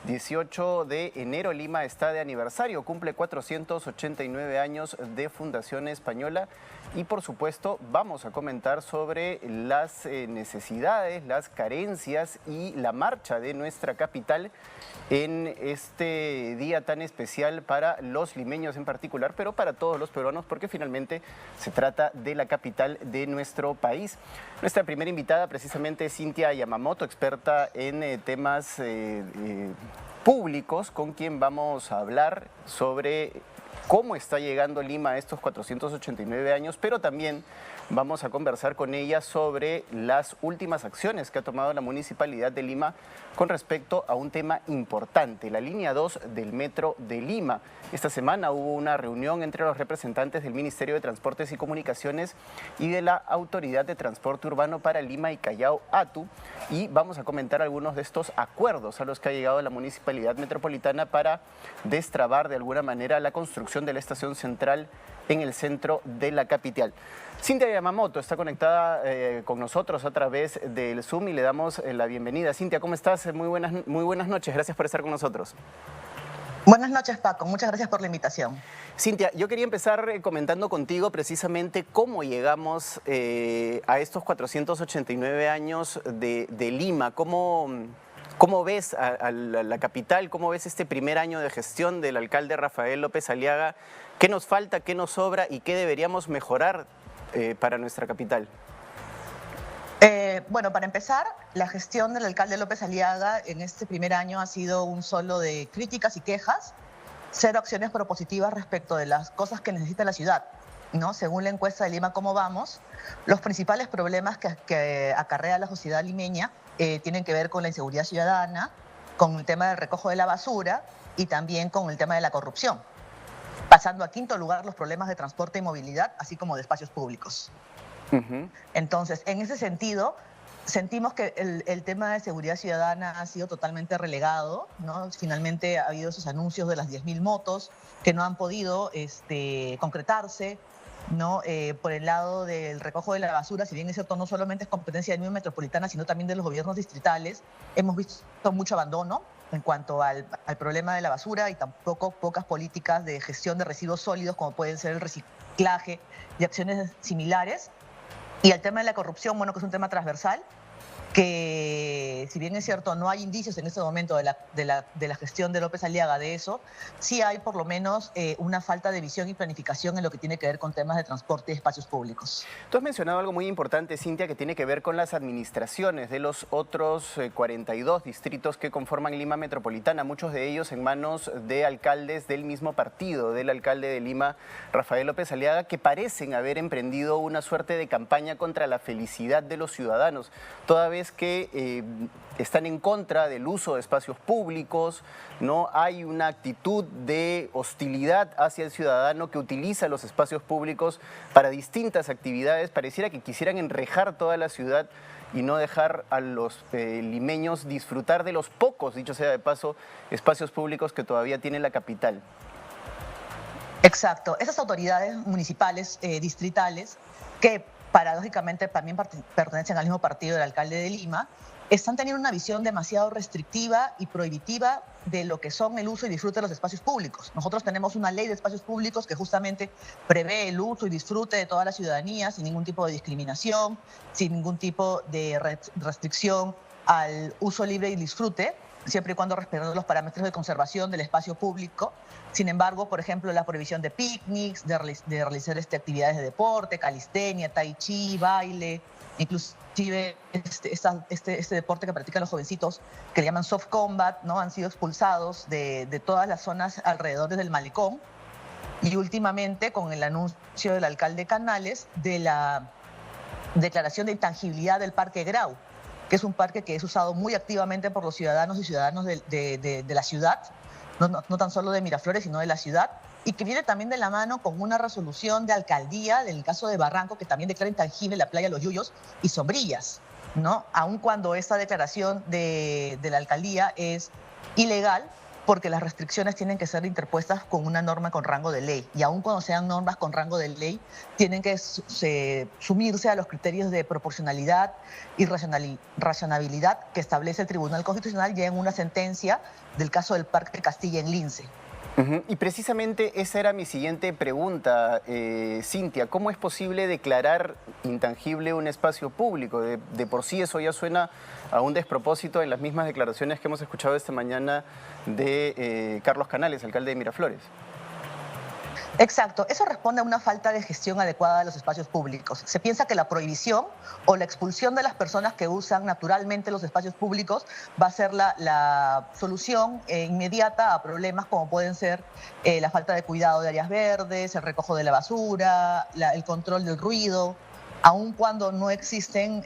18 de enero Lima está de aniversario, cumple 489 años de fundación española y por supuesto vamos a comentar sobre las necesidades, las carencias y la marcha de nuestra capital en este día tan especial para los limeños en particular, pero para todos los peruanos porque finalmente se trata de la capital de nuestro país. Nuestra primera invitada precisamente es Cynthia Yamamoto, experta en temas públicos, con quien vamos a hablar sobre cómo está llegando Lima a estos 489 años, pero también vamos a conversar con ella sobre las últimas acciones que ha tomado la Municipalidad de Lima con respecto a un tema importante, la línea 2 del Metro de Lima. Esta semana hubo una reunión entre los representantes del Ministerio de Transportes y Comunicaciones y de la Autoridad de Transporte Urbano para Lima y Callao, ATU, y vamos a comentar algunos de estos acuerdos a los que ha llegado la Municipalidad Metropolitana para destrabar de alguna manera la construcción de la estación central en el centro de la capital. Cynthia Yamamoto está conectada con nosotros a través del Zoom y le damos la bienvenida. Cynthia, ¿cómo estás? Muy buenas noches, gracias por estar con nosotros. Buenas noches, Paco. Muchas gracias por la invitación. Cynthia, yo quería empezar comentando contigo precisamente cómo llegamos a estos 489 años de Lima. ¿Cómo ves a la capital? ¿Cómo ves este primer año de gestión del alcalde Rafael López Aliaga? ¿Qué nos falta, qué nos sobra y qué deberíamos mejorar para nuestra capital? Bueno, para empezar, la gestión del alcalde López Aliaga en este primer año ha sido un solo de críticas y quejas, cero acciones propositivas respecto de las cosas que necesita la ciudad, ¿no? Según la encuesta de Lima Cómo Vamos, los principales problemas que acarrea la sociedad limeña tienen que ver con la inseguridad ciudadana, con el tema del recojo de la basura y también con el tema de la corrupción, pasando a quinto lugar los problemas de transporte y movilidad, así como de espacios públicos. Entonces, en ese sentido, sentimos que el tema de seguridad ciudadana ha sido totalmente relegado, ¿no? Finalmente ha habido esos anuncios de las 10.000 motos que no han podido concretarse, ¿no? Por el lado del recojo de la basura, si bien es cierto, no solamente es competencia de Lima Metropolitana, sino también de los gobiernos distritales, hemos visto mucho abandono en cuanto al problema de la basura y tampoco pocas políticas de gestión de residuos sólidos, como pueden ser el reciclaje y acciones similares. Y el tema de la corrupción, bueno, que es un tema transversal, que si bien es cierto, no hay indicios en este momento de la gestión de López Aliaga de eso, sí hay por lo menos una falta de visión y planificación en lo que tiene que ver con temas de transporte y espacios públicos. Tú has mencionado algo muy importante, Cynthia, que tiene que ver con las administraciones de los otros 42 distritos que conforman Lima Metropolitana, muchos de ellos en manos de alcaldes del mismo partido, del alcalde de Lima, Rafael López Aliaga, que parecen haber emprendido una suerte de campaña contra la felicidad de los ciudadanos, toda vez que están en contra del uso de espacios públicos, no hay una actitud de hostilidad hacia el ciudadano que utiliza los espacios públicos para distintas actividades. Pareciera que quisieran enrejar toda la ciudad y no dejar a los limeños disfrutar de los pocos, dicho sea de paso, espacios públicos que todavía tiene la capital. Exacto. Esas autoridades municipales, distritales, que paradójicamente también pertenecen al mismo partido del alcalde de Lima, están teniendo una visión demasiado restrictiva y prohibitiva de lo que son el uso y disfrute de los espacios públicos. Nosotros tenemos una ley de espacios públicos que justamente prevé el uso y disfrute de toda la ciudadanía sin ningún tipo de discriminación, sin ningún tipo de restricción al uso libre y disfrute, siempre y cuando respetando los parámetros de conservación del espacio público. Sin embargo, por ejemplo, la prohibición de picnics, de realizar actividades de deporte, calistenia, tai chi, baile, inclusive este deporte que practican los jovencitos, que le llaman soft combat, ¿no? Han sido expulsados de todas las zonas alrededor del malecón. Y últimamente, con el anuncio del alcalde Canales de la declaración de intangibilidad del Parque Grau, que es un parque que es usado muy activamente por los ciudadanos y ciudadanos de la ciudad, no tan solo de Miraflores, sino de la ciudad, y que viene también de la mano con una resolución de alcaldía, del caso de Barranco, que también declara intangible la playa Los Yuyos y Sombrillas, ¿no? Aun cuando esta declaración de la alcaldía es ilegal, porque las restricciones tienen que ser interpuestas con una norma con rango de ley. Y aun cuando sean normas con rango de ley, tienen que sumirse a los criterios de proporcionalidad y razonabilidad que establece el Tribunal Constitucional ya en una sentencia del caso del Parque Castilla en Lince. Y precisamente esa era mi siguiente pregunta, Cintia. ¿Cómo es posible declarar intangible un espacio público? De por sí eso ya suena a un despropósito en las mismas declaraciones que hemos escuchado esta mañana de Carlos Canales, alcalde de Miraflores. Exacto, eso responde a una falta de gestión adecuada de los espacios públicos. Se piensa que la prohibición o la expulsión de las personas que usan naturalmente los espacios públicos va a ser la solución inmediata a problemas como pueden ser la falta de cuidado de áreas verdes, el recojo de la basura, el control del ruido, aun cuando no existen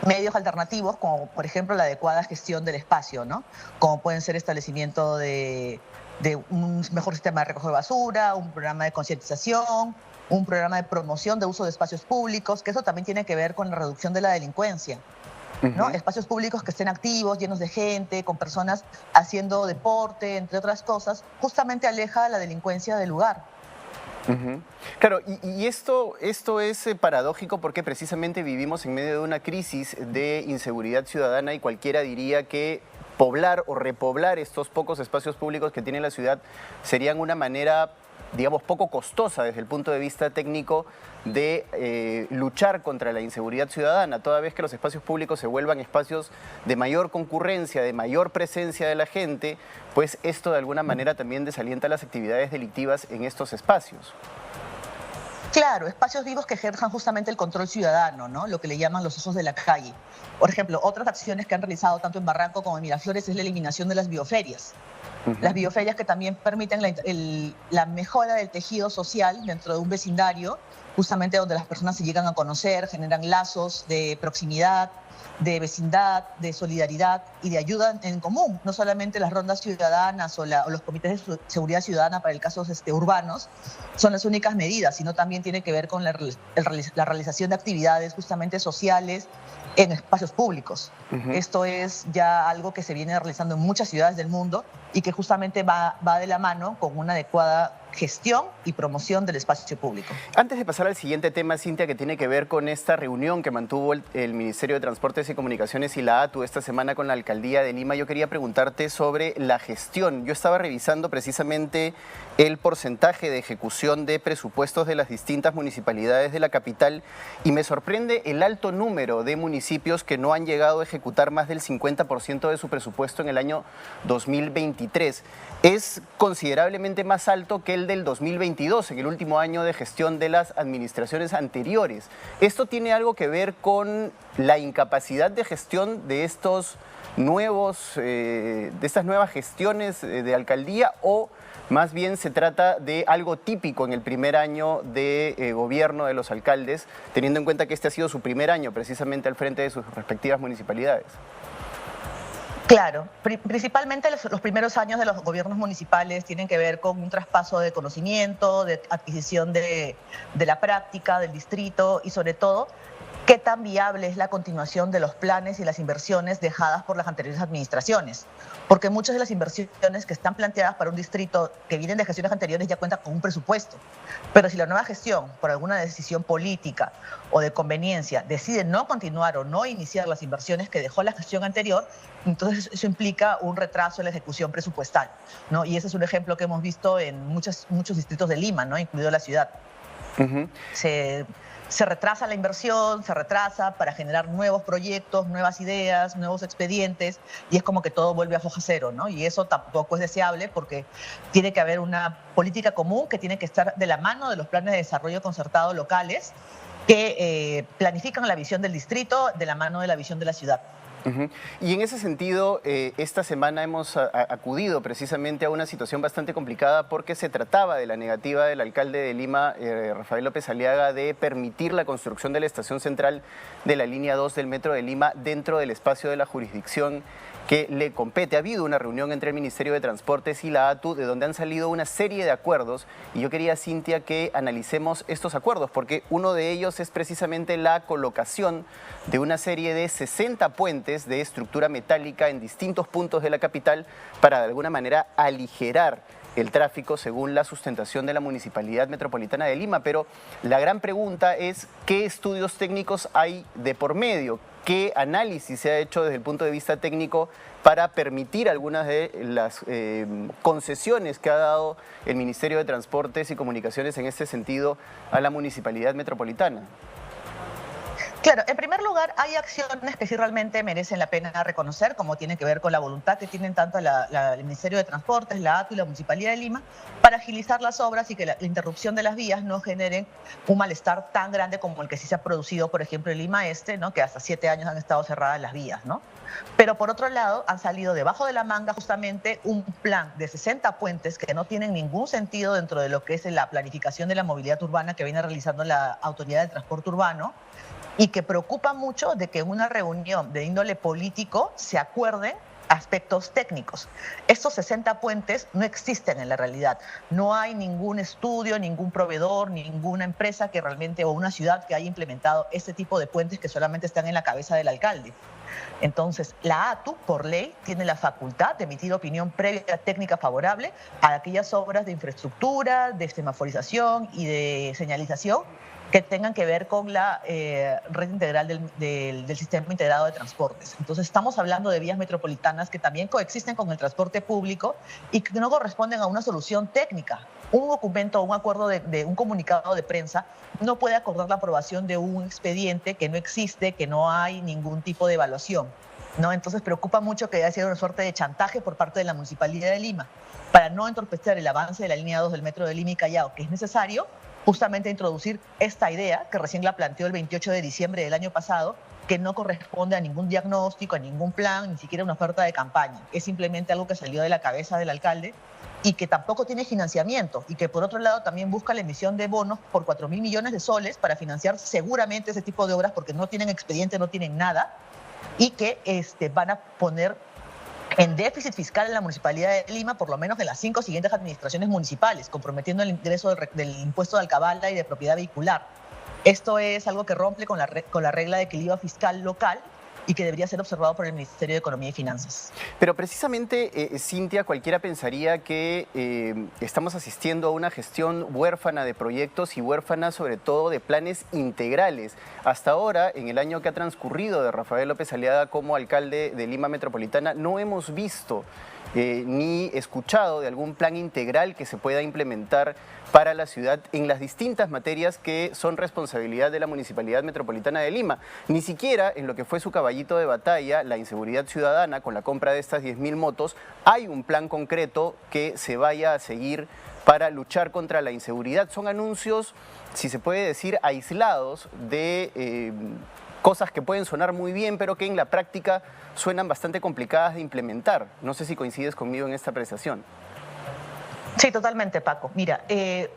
medios alternativos, como por ejemplo la adecuada gestión del espacio, ¿no? Como pueden ser establecimiento de un mejor sistema de recojo de basura, un programa de concientización, un programa de promoción de uso de espacios públicos, que eso también tiene que ver con la reducción de la delincuencia, ¿no? Espacios públicos que estén activos, llenos de gente, con personas haciendo deporte, entre otras cosas, justamente aleja la delincuencia del lugar. Claro, y esto es paradójico porque precisamente vivimos en medio de una crisis de inseguridad ciudadana y cualquiera diría que poblar o repoblar estos pocos espacios públicos que tiene la ciudad serían una manera, digamos, poco costosa desde el punto de vista técnico de luchar contra la inseguridad ciudadana, toda vez que los espacios públicos se vuelvan espacios de mayor concurrencia, de mayor presencia de la gente, pues esto de alguna manera también desalienta las actividades delictivas en estos espacios. Claro, espacios vivos que ejerzan justamente el control ciudadano, ¿no? Lo que le llaman los ojos de la calle. Por ejemplo, otras acciones que han realizado tanto en Barranco como en Miraflores es la eliminación de las bioferias. Las bioferias que también permiten la mejora del tejido social dentro de un vecindario, justamente donde las personas se llegan a conocer, generan lazos de proximidad, de vecindad, de solidaridad y de ayuda en común. No solamente las rondas ciudadanas o los comités de seguridad ciudadana para el casos urbanos son las únicas medidas, sino también tiene que ver con la realización de actividades justamente sociales en espacios públicos. Esto es ya algo que se viene realizando en muchas ciudades del mundo y que justamente va de la mano con una adecuada gestión y promoción del espacio público. Antes de pasar al siguiente tema, Cintia, que tiene que ver con esta reunión que mantuvo el Ministerio de Transportes y Comunicaciones y la ATU esta semana con la Alcaldía de Lima, yo quería preguntarte sobre la gestión. Yo estaba revisando precisamente el porcentaje de ejecución de presupuestos de las distintas municipalidades de la capital y me sorprende el alto número de municipios que no han llegado a ejecutar más del 50% de su presupuesto en el año 2023. Es considerablemente más alto que el del 2022, en el último año de gestión de las administraciones anteriores. ¿Esto tiene algo que ver con la incapacidad de gestión de estas nuevas gestiones de alcaldía o más bien se trata de algo típico en el primer año de gobierno de los alcaldes, teniendo en cuenta que este ha sido su primer año precisamente al frente de sus respectivas municipalidades? Claro, principalmente los primeros años de los gobiernos municipales tienen que ver con un traspaso de conocimiento, de adquisición de la práctica del distrito y sobre todo qué tan viable es la continuación de los planes y las inversiones dejadas por las anteriores administraciones. Porque muchas de las inversiones que están planteadas para un distrito que vienen de gestiones anteriores ya cuentan con un presupuesto. Pero si la nueva gestión, por alguna decisión política o de conveniencia, decide no continuar o no iniciar las inversiones que dejó la gestión anterior, entonces eso implica un retraso en la ejecución presupuestal, ¿no? Y ese es un ejemplo que hemos visto en muchos distritos de Lima, ¿no? Incluido la ciudad. Se retrasa la inversión, se retrasa para generar nuevos proyectos, nuevas ideas, nuevos expedientes y es como que todo vuelve a foja cero, ¿no? Y eso tampoco es deseable porque tiene que haber una política común que tiene que estar de la mano de los planes de desarrollo concertado locales que planifican la visión del distrito de la mano de la visión de la ciudad. Y en ese sentido, esta semana hemos acudido precisamente a una situación bastante complicada porque se trataba de la negativa del alcalde de Lima, Rafael López Aliaga, de permitir la construcción de la estación central de la línea 2 del Metro de Lima dentro del espacio de la jurisdicción que le compete. Ha habido una reunión entre el Ministerio de Transportes y la ATU de donde han salido una serie de acuerdos y yo quería, Cintia, que analicemos estos acuerdos porque uno de ellos es precisamente la colocación de una serie de 60 puentes de estructura metálica en distintos puntos de la capital para de alguna manera aligerar el tráfico según la sustentación de la Municipalidad Metropolitana de Lima. Pero la gran pregunta es, ¿qué estudios técnicos hay de por medio? ¿Qué análisis se ha hecho desde el punto de vista técnico para permitir algunas de las concesiones que ha dado el Ministerio de Transportes y Comunicaciones en este sentido a la Municipalidad Metropolitana? Claro, en primer lugar, hay acciones que sí realmente merecen la pena reconocer, como tiene que ver con la voluntad que tienen tanto el Ministerio de Transportes, la ATU y la Municipalidad de Lima para agilizar las obras y que la interrupción de las vías no generen un malestar tan grande como el que sí se ha producido, por ejemplo, en Lima Este, ¿no? Que hasta 7 años han estado cerradas las vías, ¿no? Pero por otro lado, han salido debajo de la manga justamente un plan de 60 puentes que no tienen ningún sentido dentro de lo que es la planificación de la movilidad urbana que viene realizando la Autoridad de Transporte Urbano, y que preocupa mucho de que en una reunión de índole político se acuerden aspectos técnicos. Estos 60 puentes no existen en la realidad. No hay ningún estudio, ningún proveedor, ninguna empresa que realmente, o una ciudad que haya implementado este tipo de puentes que solamente están en la cabeza del alcalde. Entonces, la ATU, por ley, tiene la facultad de emitir opinión previa técnica favorable a aquellas obras de infraestructura, de semaforización y de señalización que tengan que ver con la red integral del sistema integrado de transportes. Entonces estamos hablando de vías metropolitanas que también coexisten con el transporte público y que no corresponden a una solución técnica. Un documento, un acuerdo de un comunicado de prensa no puede acordar la aprobación de un expediente que no existe, que no hay ningún tipo de evaluación, ¿no? Entonces preocupa mucho que haya sido una suerte de chantaje por parte de la Municipalidad de Lima para no entorpecer el avance de la línea 2 del metro de Lima y Callao, que es necesario justamente introducir esta idea que recién la planteó el 28 de diciembre del año pasado, que no corresponde a ningún diagnóstico, a ningún plan, ni siquiera una oferta de campaña. Es simplemente algo que salió de la cabeza del alcalde y que tampoco tiene financiamiento y que por otro lado también busca la emisión de bonos por 4.000 millones de soles para financiar seguramente ese tipo de obras porque no tienen expediente, no tienen nada y que van a poner en déficit fiscal en la Municipalidad de Lima, por lo menos de las 5 siguientes administraciones municipales, comprometiendo el ingreso del impuesto de alcabala y de propiedad vehicular. Esto es algo que rompe con la regla de equilibrio fiscal local y que debería ser observado por el Ministerio de Economía y Finanzas. Pero precisamente, Cintia, cualquiera pensaría que estamos asistiendo a una gestión huérfana de proyectos y huérfana sobre todo de planes integrales. Hasta ahora, en el año que ha transcurrido de Rafael López Aliaga como alcalde de Lima Metropolitana, no hemos visto ni escuchado de algún plan integral que se pueda implementar para la ciudad en las distintas materias que son responsabilidad de la Municipalidad Metropolitana de Lima. Ni siquiera en lo que fue su caballito de batalla, la inseguridad ciudadana, con la compra de estas 10.000 motos, hay un plan concreto que se vaya a seguir para luchar contra la inseguridad. Son anuncios, si se puede decir, aislados de cosas que pueden sonar muy bien, pero que en la práctica suenan bastante complicadas de implementar. No sé si coincides conmigo en esta apreciación. Sí, totalmente, Paco. Mira,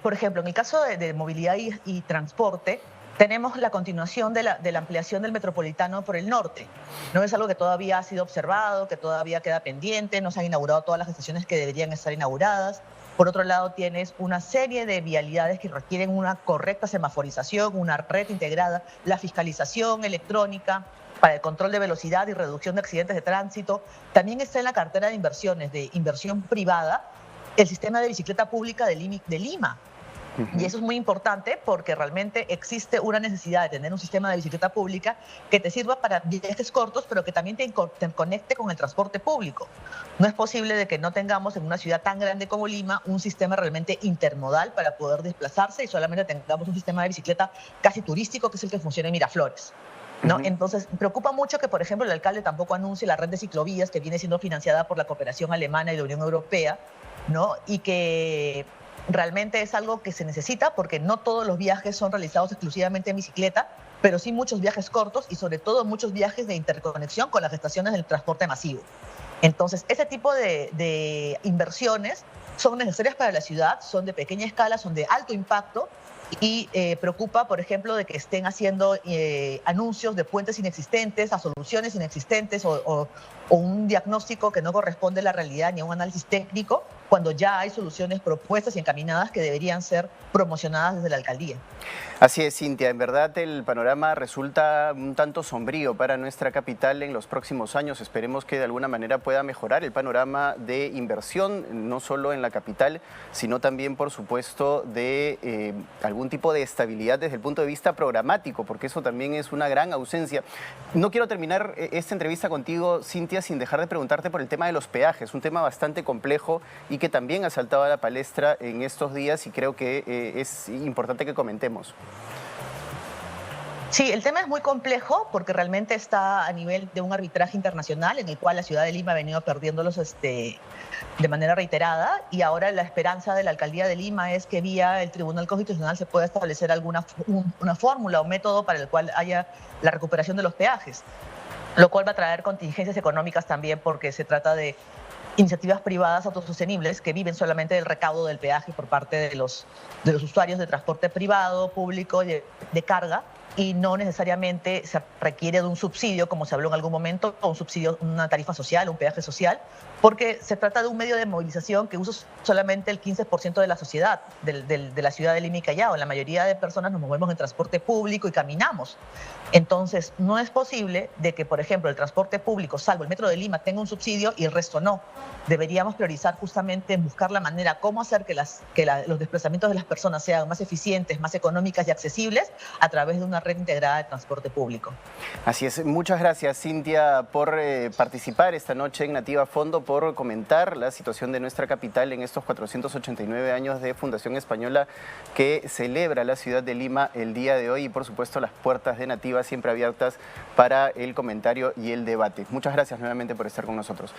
por ejemplo, en el caso de movilidad y transporte, tenemos la continuación de la ampliación del metropolitano por el norte. No es algo que todavía ha sido observado, que todavía queda pendiente, no se han inaugurado todas las estaciones que deberían estar inauguradas. Por otro lado, tienes una serie de vialidades que requieren una correcta semaforización, una red integrada, la fiscalización electrónica para el control de velocidad y reducción de accidentes de tránsito. También está en la cartera de inversiones, de inversión privada, el sistema de bicicleta pública de Lima. Y eso es muy importante porque realmente existe una necesidad de tener un sistema de bicicleta pública que te sirva para viajes cortos, pero que también te conecte con el transporte público. No es posible de que no tengamos en una ciudad tan grande como Lima un sistema realmente intermodal para poder desplazarse y solamente tengamos un sistema de bicicleta casi turístico que es el que funciona en Miraflores, ¿no? Entonces, preocupa mucho que, por ejemplo, el alcalde tampoco anuncie la red de ciclovías que viene siendo financiada por la cooperación alemana y la Unión Europea, ¿no? Y que realmente es algo que se necesita porque no todos los viajes son realizados exclusivamente en bicicleta, pero sí muchos viajes cortos y sobre todo muchos viajes de interconexión con las estaciones del transporte masivo. Entonces, ese tipo de inversiones son necesarias para la ciudad, son de pequeña escala, son de alto impacto y preocupa, por ejemplo, de que estén haciendo anuncios de puentes inexistentes, a soluciones inexistentes o un diagnóstico que no corresponde a la realidad ni a un análisis técnico, cuando ya hay soluciones propuestas y encaminadas que deberían ser promocionadas desde la alcaldía. Así es, Cintia. En verdad el panorama resulta un tanto sombrío para nuestra capital en los próximos años. Esperemos que de alguna manera pueda mejorar el panorama de inversión, no solo en la capital, sino también, por supuesto, de algún tipo de estabilidad desde el punto de vista programático, porque eso también es una gran ausencia. No quiero terminar esta entrevista contigo, Cintia, sin dejar de preguntarte por el tema de los peajes, un tema bastante complejo y que también ha saltado a la palestra en estos días y creo que es importante que comentemos. Sí, el tema es muy complejo porque realmente está a nivel de un arbitraje internacional en el cual la ciudad de Lima ha venido perdiéndolos de manera reiterada y ahora la esperanza de la alcaldía de Lima es que vía el Tribunal Constitucional se pueda establecer una fórmula o método para el cual haya la recuperación de los peajes, lo cual va a traer contingencias económicas también porque se trata de iniciativas privadas autosostenibles que viven solamente del recaudo del peaje por parte de los usuarios de transporte privado, público, de carga, y no necesariamente se requiere de un subsidio, como se habló en algún momento, o un subsidio, una tarifa social, un peaje social, porque se trata de un medio de movilización que usa solamente el 15% de la sociedad, de la ciudad de Lima y Callao. La mayoría de personas nos movemos en transporte público y caminamos. Entonces, no es posible de que, por ejemplo, el transporte público, salvo el Metro de Lima, tenga un subsidio y el resto no. Deberíamos priorizar justamente en buscar la manera, cómo hacer que los desplazamientos de las personas sean más eficientes, más económicas y accesibles a través de una red integrada de transporte público. Así es. Muchas gracias, Cintia, por participar esta noche en Nativa a Fondo, por comentar la situación de nuestra capital en estos 489 años de Fundación Española que celebra la ciudad de Lima el día de hoy y, por supuesto, las puertas de Nativa siempre abiertas para el comentario y el debate. Muchas gracias nuevamente por estar con nosotros.